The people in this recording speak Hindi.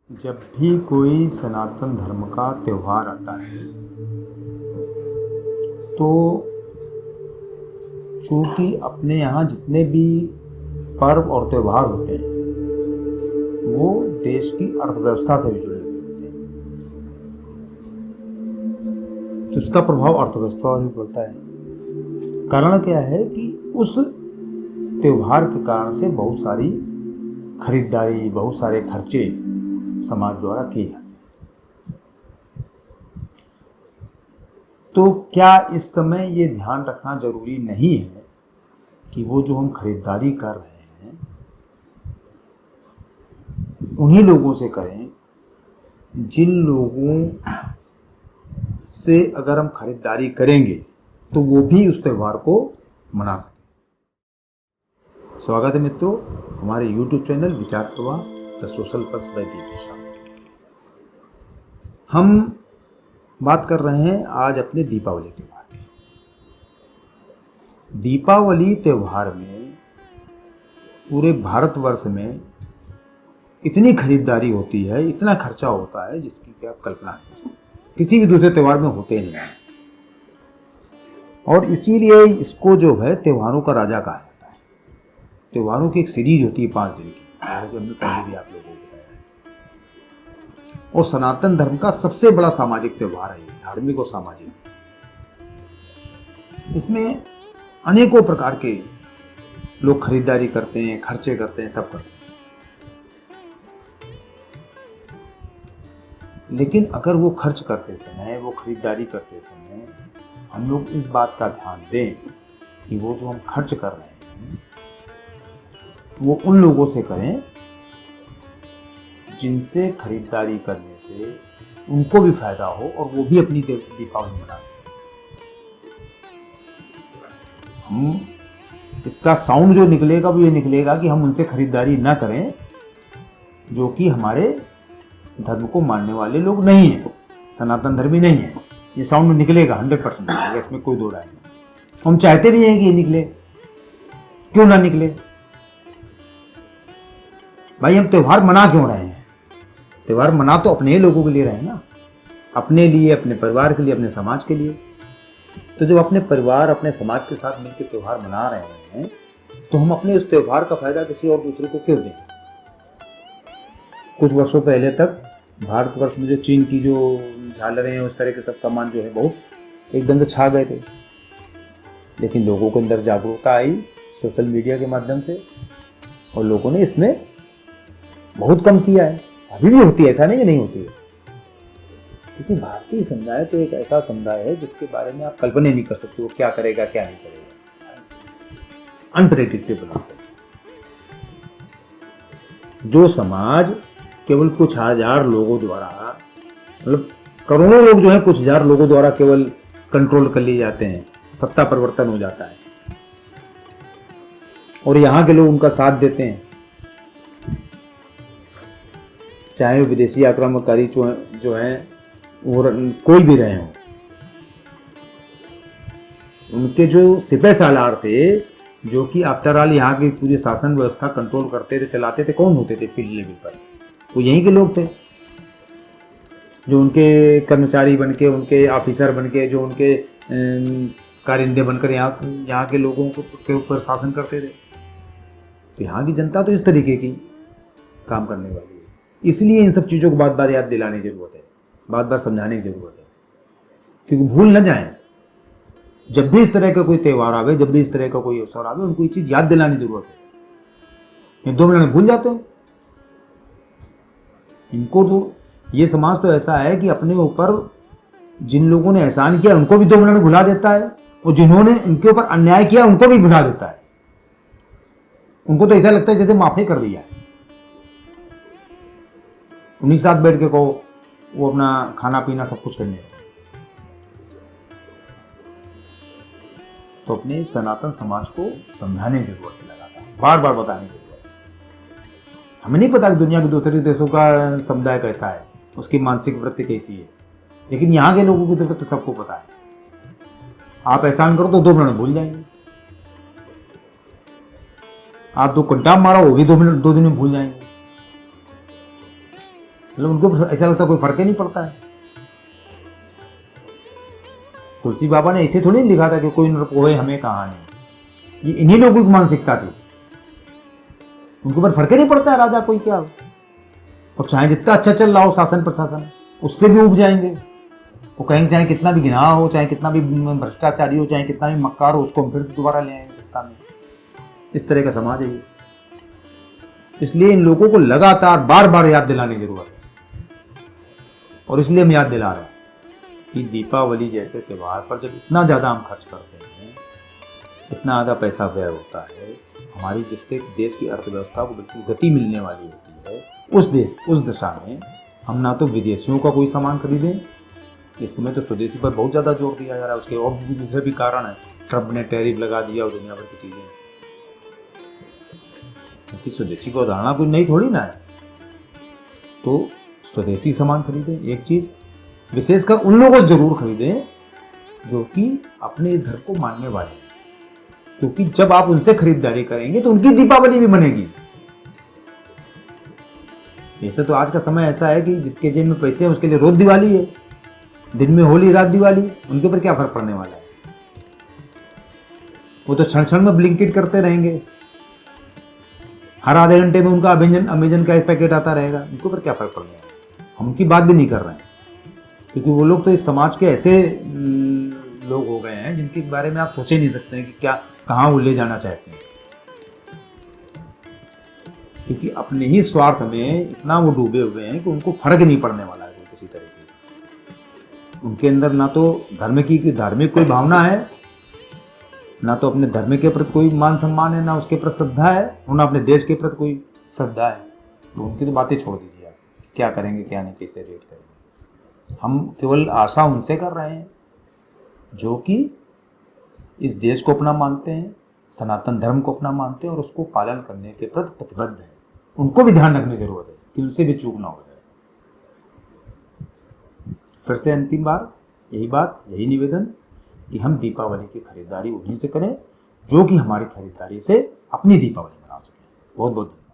जब भी कोई सनातन धर्म का त्यौहार आता है तो चूंकि अपने यहाँ जितने भी पर्व और त्यौहार होते हैं वो देश की अर्थव्यवस्था से भी जुड़े हुए होते हैं, तो इसका प्रभाव अर्थव्यवस्था पर भी पड़ता है। कारण क्या है कि उस त्यौहार के कारण से बहुत सारी खरीदारी, बहुत सारे खर्चे समाज द्वारा किए जाते हैं। तो क्या इस समय ये ध्यान रखना जरूरी नहीं है कि वो जो हम खरीदारी कर रहे हैं उन्हीं लोगों से करें जिन लोगों से अगर हम खरीदारी करेंगे तो वो भी उस त्यौहार को मना सकें। स्वागत है मित्रों हमारे YouTube चैनल विचार प्रवाह द सोशल पल्स बाय दीप शाह। हम बात कर रहे हैं आज अपने दीपावली त्यौहार की। दीपावली त्यौहार में पूरे भारतवर्ष में इतनी खरीदारी होती है, इतना खर्चा होता है जिसकी कि आप कल्पना नहीं कर सकते, किसी भी दूसरे त्यौहार में होते नहीं है। और इसीलिए इसको जो है त्योहारों का राजा कहा जाता है। त्योहारों की एक सीरीज होती है 5 दिन की, जैसे कि हमने पहले भी आप लोगों को बताया है। और सनातन धर्म का सबसे बड़ा सामाजिक त्यौहार है, धार्मिक और सामाजिक। इसमें अनेकों प्रकार के लोग खरीदारी करते हैं, खर्चे करते हैं, सब करते हैं। लेकिन अगर वो खर्च करते समय, वो खरीदारी करते समय हम लोग इस बात का ध्यान दें कि वो जो हम खर्च कर रहे हैं वो उन लोगों से करें जिनसे खरीदारी करने से उनको भी फायदा हो और वो भी अपनी दीपावली मना सकें। हम इसका साउंड जो निकलेगा वो ये निकलेगा कि हम उनसे खरीदारी ना करें जो कि हमारे धर्म को मानने वाले लोग नहीं हैं, सनातन धर्मी नहीं है। ये साउंड निकलेगा 100% निकलेगा, इसमें कोई दो राय नहीं। हम चाहते भी हैं कि ये निकले, क्यों ना निकले भाई। हम त्यौहार मना क्यों रहे हैं? त्यौहार मना तो अपने ही लोगों के लिए रहे हैं ना, अपने लिए, अपने परिवार के लिए, अपने समाज के लिए। तो जब अपने परिवार, अपने समाज के साथ मिलकर त्यौहार मना रहे हैं तो हम अपने उस त्यौहार का फायदा किसी और दूसरे को क्यों दें? कुछ वर्षों पहले तक भारतवर्ष में जो चीन की जो झालरें हैं, उस तरह के सब सामान जो है बहुत एकदम से छा गए थे। लेकिन लोगों के अंदर जागरूकता आई सोशल मीडिया के माध्यम से और लोगों ने इसमें बहुत कम किया है। अभी भी होती है, ऐसा नहीं कि नहीं होती है, क्योंकि भारतीय समुदाय तो एक ऐसा समुदाय है जिसके बारे में आप कल्पना नहीं कर सकते वो क्या करेगा क्या नहीं करेगा। अनप्रेडिक्टेबल होता है। जो समाज केवल कुछ हजार लोगों द्वारा, मतलब करोड़ों लोग जो है कुछ हजार लोगों द्वारा केवल कंट्रोल कर लिए जाते हैं, सत्ता परिवर्तन हो जाता है और यहाँ के लोग उनका साथ देते हैं, चाहे वो विदेशी आक्रामककारी जो हैं वो कोई भी रहे हों। उनके जो सिपह सालार थे जो कि आफ्टर ऑल यहाँ की पूरी शासन व्यवस्था कंट्रोल करते थे, चलाते थे, कौन होते थे फील्ड लेवल पर? वो यहीं के लोग थे जो उनके कर्मचारी बनके, उनके ऑफिसर बनके, जो उनके कारिंदे बनकर यहाँ के लोगों के ऊपर शासन करते थे। तो यहाँ की जनता तो इस तरीके की काम करने वाली है। इसलिए इन सब चीज़ों को बार बार याद दिलाने की जरूरत है, बार बार समझाने की जरूरत है, क्योंकि भूल न जाएं। जब भी इस तरह का कोई त्यौहार आवे, जब भी इस तरह का कोई अवसर आवे, उनको ये चीज़ याद दिलाने की जरूरत है। ये 2 मिनट में भूल जाते हैं। इनको तो ये समाज तो ऐसा है कि अपने ऊपर जिन लोगों ने एहसान किया उनको भी 2 मिनट भुला देता है और जिन्होंने इनके ऊपर अन्याय किया उनको भी भुला देता है। उनको तो ऐसा लगता है जैसे माफी कर दिया है। उन्हीं के साथ बैठ के कहो वो अपना खाना पीना सब कुछ करने लगे। तो अपने सनातन समाज को समझाने की जरूरत है, लगातार बार बार बताने की जरूरत है। हमें नहीं पता कि दुनिया के दूसरे देशों का समुदाय कैसा है, उसकी मानसिक वृत्ति कैसी है, लेकिन यहाँ के लोगों की तो सबको पता है। आप एहसान करो तो 2 मिनट भूल जाएंगे, आप 2 घंटा मारो वो भी 2 दिन में भूल जाएंगे। मतलब उनको ऐसा लगता है कोई फर्क ही नहीं पड़ता है। तुलसी बाबा ने ऐसे थोड़ी लिखा था कि कोई नरपोहे हमें कहानी, ये इन्हीं लोगों की मानसिकता थी। उनके ऊपर फर्क ही नहीं पड़ता है राजा कोई क्या, और चाहे जितना अच्छा चल रहा हो शासन प्रशासन, उससे भी उब जाएंगे। वो कहेंगे चाहे कितना भी गिनाह हो, चाहे कितना भी भ्रष्टाचारी हो, चाहे कितना भी मक्कार हो, उसको हम फिर दोबारा ले आएंगे सत्ता में। इस तरह का समाज है ये। इसलिए इन लोगों को लगातार बार बार याद दिलाने की जरूरत है, और इसलिए हम याद दिला रहे हैं कि दीपावली जैसे त्यौहार पर जब इतना ज़्यादा हम खर्च करते हैं, इतना ज़्यादा पैसा व्यय होता है, हमारी जिससे देश की अर्थव्यवस्था को बिल्कुल गति मिलने वाली होती है, उस दिशा में हम ना तो विदेशियों का कोई सामान खरीदें, इस समय तो स्वदेशी पर बहुत ज़्यादा जोर दिया जा रहा है। उसके और भी दूसरे भी कारण है, ट्रंप ने टैरिफ लगा दिया और दुनिया भर की चीज़ें, क्योंकि स्वदेशी को उदाहरण कोई नहीं थोड़ी ना है। तो स्वदेशी सामान खरीदें, एक चीज़ विशेषकर उन लोगों को जरूर खरीदें जो कि अपने इस धर्म को मानने वाले हैं, क्योंकि जब आप उनसे खरीदारी करेंगे तो उनकी दीपावली भी बनेगी। वैसे तो आज का समय ऐसा है कि जिसके जेब में पैसे हैं उसके लिए रोज दिवाली है, दिन में होली रात दिवाली, उनके ऊपर क्या फर्क पड़ने वाला है। वो तो क्षण क्षण में ब्लिंकिट करते रहेंगे, हर आधे घंटे में उनका अमेजन का एक पैकेट आता रहेगा, उनके ऊपर क्या फर्क पड़ने वाला है। हम उनकी बात भी नहीं कर रहे हैं, क्योंकि वो लोग तो इस समाज के ऐसे लोग हो गए हैं जिनके बारे में आप सोच ही नहीं सकते हैं कि क्या कहाँ वो ले जाना चाहते हैं, क्योंकि अपने ही स्वार्थ में इतना वो डूबे हुए हैं कि उनको फर्क नहीं पड़ने वाला है किसी तरह की। उनके अंदर ना तो धर्म की धार्मिक कोई भावना है, ना तो अपने धर्म के प्रति कोई मान सम्मान है, ना उसके प्रति श्रद्धा है, और ना अपने देश के प्रति कोई श्रद्धा है। तो उनकी तो बातें छोड़ दीजिए आप, क्या करेंगे क्या नहीं, कैसे रेट करेंगे। हम केवल आशा उनसे कर रहे हैं जो कि इस देश को अपना मानते हैं, सनातन धर्म को अपना मानते हैं और उसको पालन करने के प्रति प्रतिबद्ध हैं। उनको भी ध्यान रखने की जरूरत है कि उनसे भी चूक ना हो जाए। फिर से अंतिम बार यही बात, यही निवेदन कि हम दीपावली की खरीदारी उन्हीं से करें जो कि हमारी खरीदारी से अपनी दीपावली मना सकें। बहुत बहुत धन्यवाद।